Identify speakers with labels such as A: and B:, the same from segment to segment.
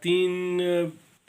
A: 3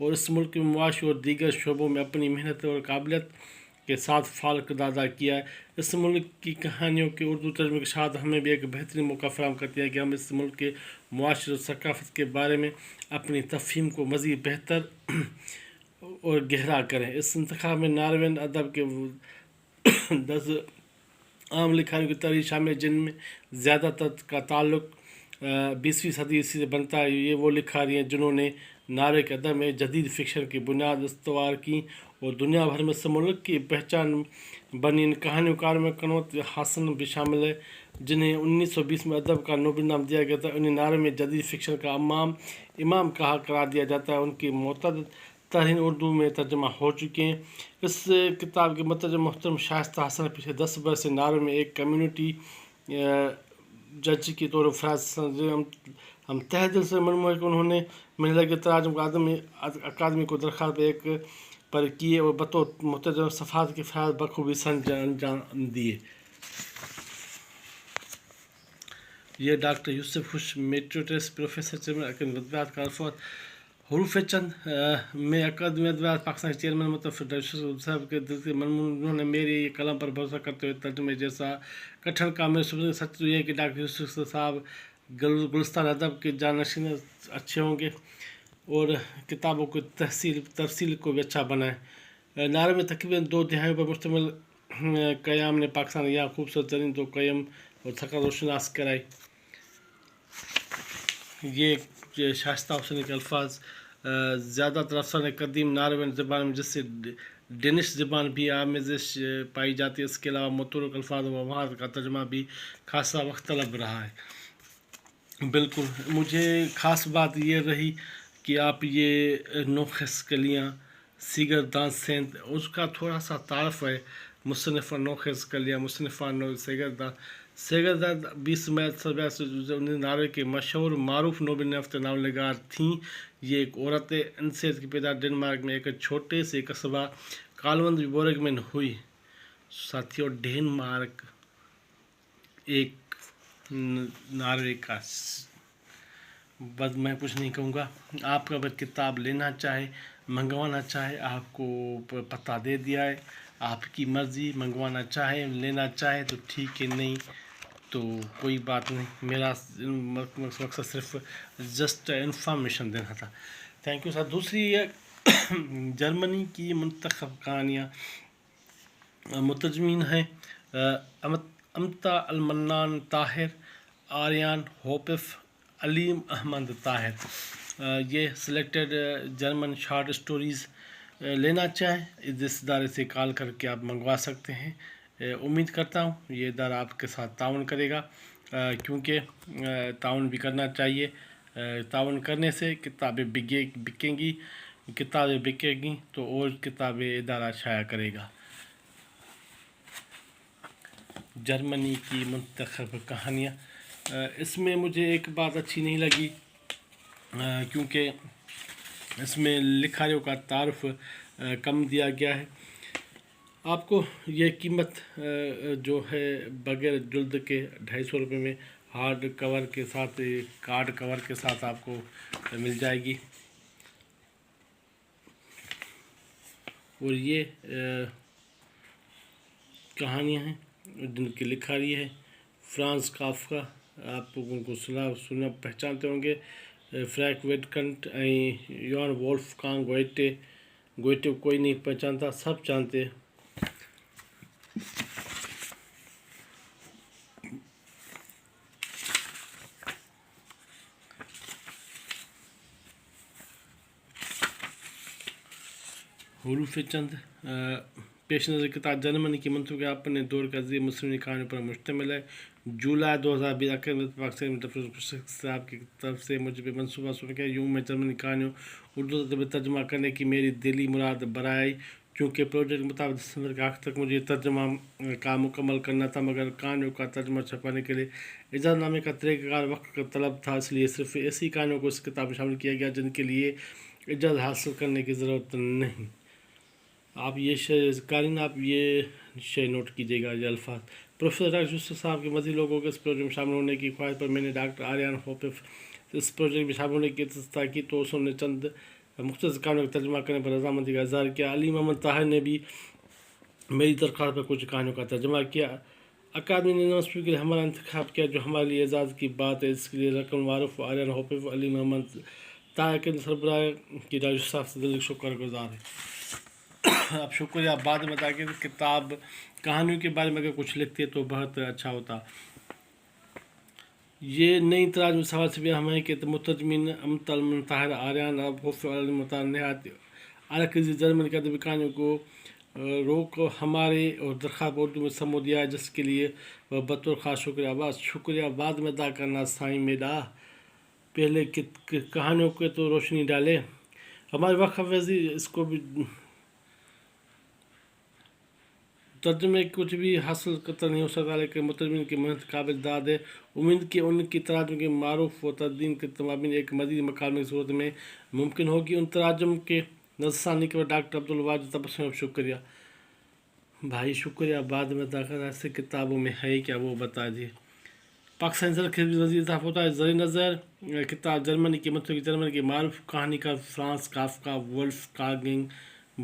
A: اور اس ملک میں معاشی اور دیگر شعبوں میں اپنی محنت اور قابلیت کے ساتھ فعال کردار ادا کیا ہے۔ اس ملک کی کہانیوں کے اردو ترجمے کی شہادت ہمیں بھی ایک بہترین موقع فراہم کرتی ہے کہ ہم اس ملک کے معاشرے اور ثقافت کے بارے میں اپنی تفہیم کو مزید بہتر اور گہرا کریں۔ اس انتخاب میں ناروین ادب کے 10 عام لکھاریوں کی تحریر شامل ہے جن میں زیادہ تر کا تعلق 20ویں صدی سے بنتا ہے۔ یہ وہ لکھاری ہیں جنہوں نے ناروے کے ادب میں جدید فکشن کی بنیاد استوار کی اور دنیا بھر میں اس ملک کی پہچان بنی۔ ان کہانی کاروں میں قنوت حسن بھی شامل ہے جنہیں 1920 میں ادب کا نوبل انعام دیا گیا تھا۔ انہیں ناروے میں جدید فکشن کا امام کہا قرار دیا جاتا ہے۔ ان کی متعدد تحریر اردو میں ترجمہ ہو چکی ہیں۔ اس کتاب کے مترجم محترم شائستہ حسن پچھلے 10 برس سے ناروے میں ایک کمیونٹی جج کے طور پر ہم تہ دل سے ممنون ہیں کہ انہوں نے میں لگے تراجم کو اکادمی کو درخواست پر کیے اور بطور مترجم صفحات کی فہرست بخوبی انجام دیے۔ یہ ڈاکٹر یوسف خوش میٹریٹس پروفیسر چیئرمین اکیڈمی ادبیات کا الفاظ حروف چند میں اکادمی ادبیات پاکستان کے چیئرمین متفق ڈاکٹر صاحب کے دل سے ممنون انہوں نے میری قلم پر بھروسہ کرتے ہوئے ترجمے جیسا کٹھن کام میں سچ تو یہ ہے کہ ڈاکٹر یوسف صاحب گلستان ادب کے جانشین اچھے ہوں گے اور کتابوں کی تفصیل کو بھی اچھا بنائیں۔ ناروے میں تقریباً 2 دہائیوں پر مشتمل قیام نے پاکستان یہاں خوبصورت ترین 2 قیم اور ثقافت کو شناس کرائی۔ یہ شائستہ حسن کے الفاظ زیادہ تر افسانہ قدیم ناروین زبان میں جس سے ڈینش زبان بھی آمیزش پائی جاتی ہے۔ اس کے علاوہ متورک الفاظ و مواد کا ترجمہ بھی خاصا وقت طلب رہا ہے۔ بالکل، مجھے خاص بات یہ رہی کہ آپ یہ نوخس کلیاں سیگر دان سینت اس کا تھوڑا سا تعارف ہے۔ مصنفہ نوخس کلیاں مصنفہ سیگر دان 20 مئی 1982 ناروے کے مشہور معروف نوبل یافتہ ناول نگار تھیں۔ یہ ایک عورت ہے۔ انسیت کی پیدائش ڈنمارک میں ایک چھوٹے سے قصبہ کالوند بورگ میں ہوئی۔ ساتھیوں، ڈنمارک ایک ناروے کا بس میں کچھ نہیں کہوں گا۔ آپ کا اگر کتاب لینا چاہے منگوانا چاہے آپ کو پتہ دے دیا ہے، آپ کی مرضی، منگوانا چاہے لینا چاہے تو ٹھیک ہے، نہیں تو کوئی بات نہیں۔ میرا مقصد صرف جسٹ انفارمیشن دینا تھا۔ Thank you sir. دوسری جرمنی کی منتخب کہانیاں مترجمین ہیں امتا المنان طاہر، آریان ہوپف، علیم احمد طاہر۔ یہ سلیکٹڈ جرمن شارٹ سٹوریز لینا چاہیں اس ادارے سے کال کر کے آپ منگوا سکتے ہیں۔ امید کرتا ہوں یہ ادارہ آپ کے ساتھ تعاون کرے گا کیونکہ تعاون بھی کرنا چاہیے۔ تعاون کرنے سے کتابیں بکیں گی تو اور کتابیں ادارہ شائع کرے گا۔ جرمنی کی منتخب کہانیاں، اس میں مجھے ایک بات اچھی نہیں لگی کیونکہ اس میں لکھاریوں کا تعارف کم دیا گیا ہے۔ آپ کو یہ قیمت جو ہے بغیر جلد کے 250 روپے میں ہارڈ کور کے ساتھ کارڈ کور کے ساتھ آپ کو مل جائے گی۔ اور یہ کہانیاں ہیں جن کی لکھاری ہے فرانز کافکا۔ آپ ان کو سنا پہچانتے ہوں گے۔ فرینک ویڈکنٹ یوہان وولفگانگ گوئٹے کوئی نہیں پہچانتا، سب جانتے ہیں۔ حروف چند پیش نظر کتاب جرمنی کی منتخب اپنے دور کے عظیم مصنوعی کہانیوں پر مشتمل ہے۔ جولائی 2020 اکیڈمی پاکستان صاحب کی طرف سے مجھے منصوبہ سن کے یوں میں جرمنی کہانیوں اردو ادب میں ترجمہ کرنے کی میری دلی مراد برآئی چونکہ پروجیکٹ کے مطابق دسمبر کے آخر تک مجھے ترجمہ کا مکمل کرنا تھا، مگر کہانیوں کا ترجمہ چھپانے کے لیے اجازت نامے کا طریقہ کار وقت کا طلب تھا، اس لیے صرف ایسی کہانیوں کو اس کتاب میں شامل کیا گیا جن کے لیے اجازت حاصل کرنے کی ضرورت نہیں۔ آپ یہ شے نوٹ کیجیے گا، یہ الفاظ پروفیسر ڈاکٹر یوسف صاحب کے مزید لوگوں کے اس پروجیکٹ میں شامل ہونے کی خواہش پر میں نے ڈاکٹر آریان ہوپف اس پروجیکٹ میں شامل ہونے کی استدعا کی تو انہوں نے چند مختصر کہانیوں کا ترجمہ کرنے پر رضامندی کا اظہار کیا۔ علی محمد طاہر نے بھی میری درخواست پر کچھ کہانیوں کا ترجمہ کیا۔ اکادمی نے نو اسپیکر کے لیے ہمارا انتخاب کیا، جو ہمارے لیے اعزاز کی بات ہے۔ اس کے لیے رقم معروف آریان ہوپیف علی محمد طاہر کے سربراہ کی راج صاحب سے دل شکر گزار ہے۔ اب شکریہ، بعد میں بتا کہ کتاب کہانیوں کے بارے میں اگر کچھ لکھتے تو بہت اچھا ہوتا۔ یہ نئی تراجم سوال سے بھی ہم ہیں کہ مترجمین امتل طاہر آریان ہوپیف علی محمد نہایت اعلیٰ جرمن کے ادبی کہانیوں کو روک ہمارے اور درخواست اردو میں سمو دیا ہے، جس کے لیے وہ بطور خاص شکریہ بعد میں ادا کرنا۔ سائیں میڈا پہلے کہانیوں کے تو روشنی ڈالے۔ ہمارے وقت وزیر اس کو بھی ترجمے کچھ بھی حاصل قطر نہیں ہو سکتا، لیکن مترجمین کی محنت قابل داد ہے۔ امید کہ ان کی تراجم کے معروف و تدوین کے تمام ایک مزید مکالمے کی صورت میں ممکن ہوگی۔ ان تراجم کے نظرثانی کے بعد ڈاکٹر عبدالواجد تبسم شکریہ بھائی، شکریہ بعد میں داخل ایسے کتابوں میں ہے کیا وہ بتا دیے۔ پاکستانی زرخیز وزیر دفاع ہوتا ہے زیر نظر کتاب جرمنی کی منتخب جرمنی کے معروف کہانی کا Franz Kafka, Wolfgang,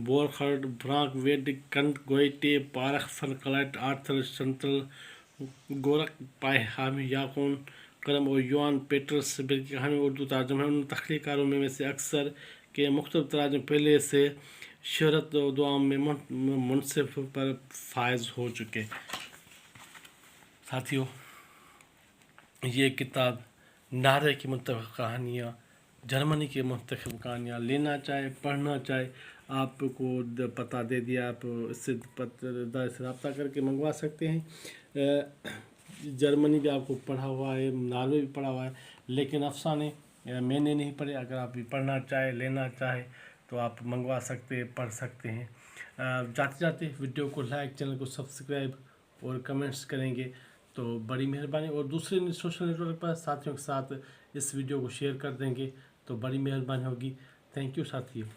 A: Borchert, Frank Wedekind Goethe, پارخ فرنکلائٹ، آرتھر شنٹل، گورک پائے حامی یاقون کرم اور یوان پیٹرس کی کہانی اردو ترجمہ ہے۔ ان تخلیق کاروں میں سے اکثر کے مختلف تراجم پہلے سے شہرت و دوام میں منصف پر فائز ہو چکے۔ ساتھیوں، یہ کتاب نعرے کی منتخب کہانیاں، جرمنی کی منتخب کہانیاں، لینا چاہے پڑھنا چاہے آپ کو پتہ دے دیا، آپ اس سے رابطہ کر کے منگوا سکتے ہیں۔ جرمنی بھی آپ کو پڑھا ہوا ہے، ناول بھی پڑھا ہوا ہے، لیکن افسانے میں نے نہیں پڑھے۔ اگر آپ بھی پڑھنا چاہے لینا چاہے تو آپ منگوا سکتے ہیں، پڑھ سکتے ہیں۔ جاتے جاتے ویڈیو کو لائک، چینل کو سبسکرائب اور کمنٹس کریں گے تو بڑی مہربانی، اور دوسرے سوشل نیٹ ورک پر ساتھیوں کے ساتھ اس ویڈیو کو شیئر کر دیں گے تو بڑی مہربانی ہوگی۔ تھینک یو ساتھیوں۔